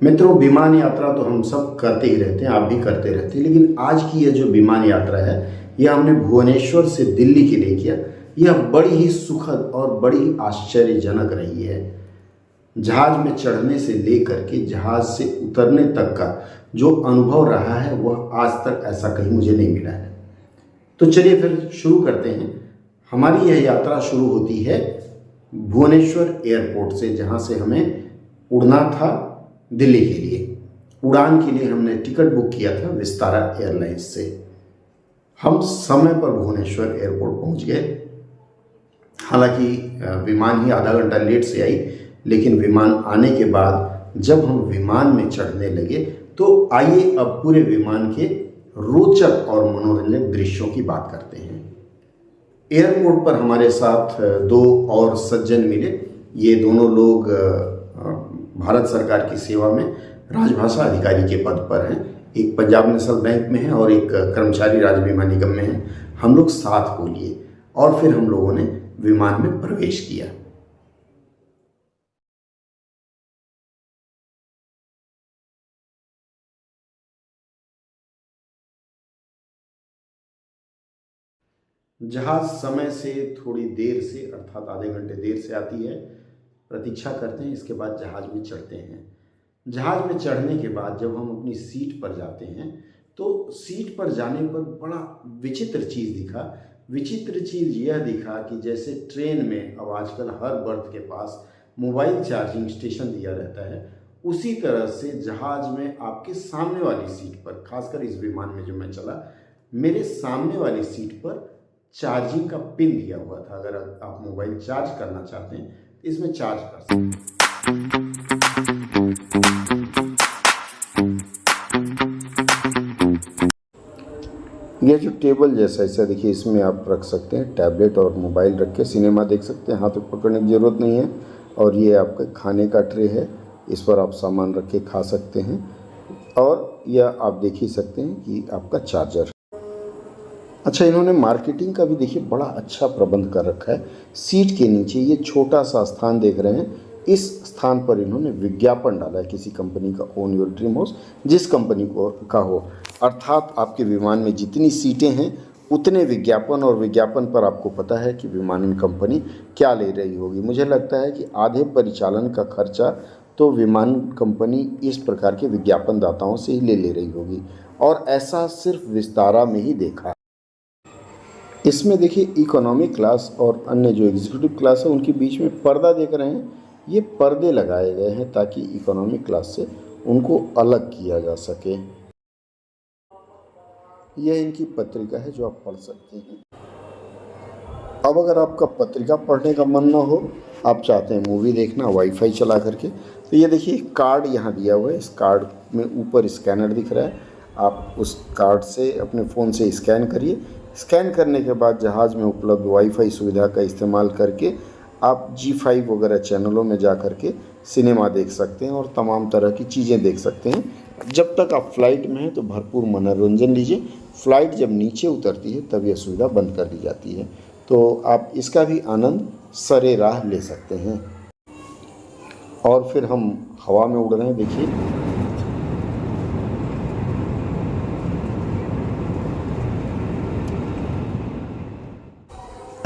मित्रों, विमान यात्रा तो हम सब करते ही रहते हैं, आप भी करते रहते हैं। लेकिन आज की यह जो विमान यात्रा है, यह हमने भुवनेश्वर से दिल्ली के लिए किया। यह बड़ी ही सुखद और बड़ी ही आश्चर्यजनक रही है। जहाज में चढ़ने से लेकर के जहाज से उतरने तक का जो अनुभव रहा है, वह आज तक ऐसा कहीं मुझे नहीं मिला है। तो चलिए फिर शुरू करते हैं। हमारी यह यात्रा शुरू होती है भुवनेश्वर एयरपोर्ट से, जहाँ से हमें उड़ना था दिल्ली के लिए। उड़ान के लिए हमने टिकट बुक किया था विस्तारा एयरलाइंस से। हम समय पर भुवनेश्वर एयरपोर्ट पहुंच गए। हालांकि विमान ही आधा घंटा लेट से आई, लेकिन विमान आने के बाद जब हम विमान में चढ़ने लगे तो आइए अब पूरे विमान के रोचक और मनोरंजक दृश्यों की बात करते हैं। एयरपोर्ट पर हमारे साथ दो और सज्जन मिले। ये दोनों लोग भारत सरकार की सेवा में राजभाषा अधिकारी के पद पर हैं। एक पंजाब नेशनल बैंक में है और एक कर्मचारी राज्य बीमा निगम में है। हम लोग साथ बोलिए और फिर हम लोगों ने विमान में प्रवेश किया। जहाज समय से थोड़ी देर से, अर्थात आधे घंटे देर से आती है। प्रतीक्षा करते हैं, इसके बाद जहाज में चढ़ते हैं। जहाज में चढ़ने के बाद जब हम अपनी सीट पर जाते हैं तो सीट पर जाने पर बड़ा विचित्र चीज़ दिखा। विचित्र चीज़ यह दिखा कि जैसे ट्रेन में अब आजकल हर बर्थ के पास मोबाइल चार्जिंग स्टेशन दिया रहता है, उसी तरह से जहाज में आपके सामने वाली सीट पर, खासकर इस विमान में जो मैं चला, मेरे सामने वाली सीट पर चार्जिंग का पिन दिया हुआ था। अगर आप मोबाइल चार्ज करना चाहते हैं तो इसमें चार्ज कर सकते हैं। यह जो टेबल जैसा ऐसा देखिए, इसमें आप रख सकते हैं टैबलेट और मोबाइल रख के सिनेमा देख सकते हैं। हाथ में पकड़ने की ज़रूरत नहीं है। और ये आपका खाने का ट्रे है, इस पर आप सामान रख के खा सकते हैं। और यह आप देख ही सकते हैं कि आपका चार्जर। अच्छा, इन्होंने मार्केटिंग का भी देखिए बड़ा अच्छा प्रबंध कर रखा है। सीट के नीचे ये छोटा सा स्थान देख रहे हैं, इस स्थान पर इन्होंने विज्ञापन डाला है किसी कंपनी का। ओन योर ड्रीम हाउस, जिस कंपनी को का हो, अर्थात आपके विमान में जितनी सीटें हैं उतने विज्ञापन, और विज्ञापन पर आपको पता है कि विमानन कंपनी क्या ले रही होगी। मुझे लगता है कि आधे परिचालन का खर्चा तो विमान कंपनी इस प्रकार के विज्ञापन दाताओं से ही ले रही होगी, और ऐसा सिर्फ विस्तारा में ही देखा। इसमें देखिए इकोनॉमिक क्लास और अन्य जो एग्जीक्यूटिव क्लास है उनके बीच में पर्दा देख रहे हैं। ये पर्दे लगाए गए हैं ताकि इकोनॉमिक क्लास से उनको अलग किया जा सके। यह इनकी पत्रिका है जो आप पढ़ सकते हैं। अब अगर आपका पत्रिका पढ़ने का मन ना हो, आप चाहते हैं मूवी देखना वाईफाई चला करके, तो ये देखिए कार्ड यहाँ दिया हुआ है। इस कार्ड में ऊपर स्कैनर दिख रहा है। आप उस कार्ड से अपने फ़ोन से स्कैन करिए। स्कैन करने के बाद जहाज़ में उपलब्ध वाईफाई सुविधा का इस्तेमाल करके आप G5 वगैरह चैनलों में जा कर के सिनेमा देख सकते हैं और तमाम तरह की चीज़ें देख सकते हैं। जब तक आप फ्लाइट में हैं तो भरपूर मनोरंजन लीजिए। फ़्लाइट जब नीचे उतरती है तब यह सुविधा बंद कर दी जाती है, तो आप इसका भी आनंद सरे राह ले सकते हैं। और फिर हम हवा में उड़ रहे हैं, देखिए।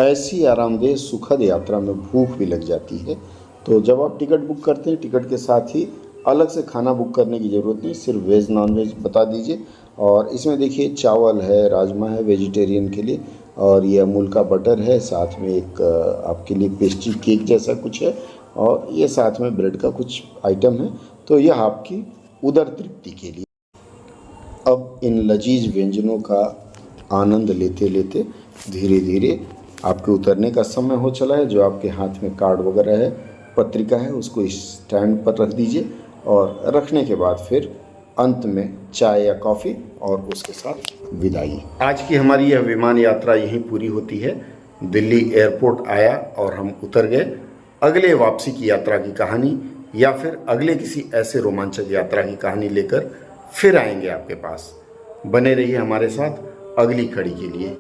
ऐसी आरामदेह सुखद यात्रा में भूख भी लग जाती है, तो जब आप टिकट बुक करते हैं, टिकट के साथ ही अलग से खाना बुक करने की ज़रूरत नहीं, सिर्फ वेज नॉन वेज बता दीजिए। और इसमें देखिए चावल है, राजमा है वेजिटेरियन के लिए, और ये अमूल का बटर है, साथ में एक आपके लिए पेस्ट्री केक जैसा कुछ है, और ये साथ में ब्रेड का कुछ आइटम है। तो यह आपकी उदर तृप्ति के लिए। अब इन लजीज व्यंजनों का आनंद लेते लेते धीरे धीरे आपके उतरने का समय हो चला है। जो आपके हाथ में कार्ड वगैरह है, पत्रिका है, उसको इस स्टैंड पर रख दीजिए। और रखने के बाद फिर अंत में चाय या कॉफ़ी और उसके साथ विदाई। आज की हमारी यह विमान यात्रा यहीं पूरी होती है। दिल्ली एयरपोर्ट आया और हम उतर गए। अगले वापसी की यात्रा की कहानी या फिर अगले किसी ऐसे रोमांचक यात्रा की कहानी लेकर फिर आएंगे आपके पास। बने रहिए हमारे साथ अगली कड़ी के लिए।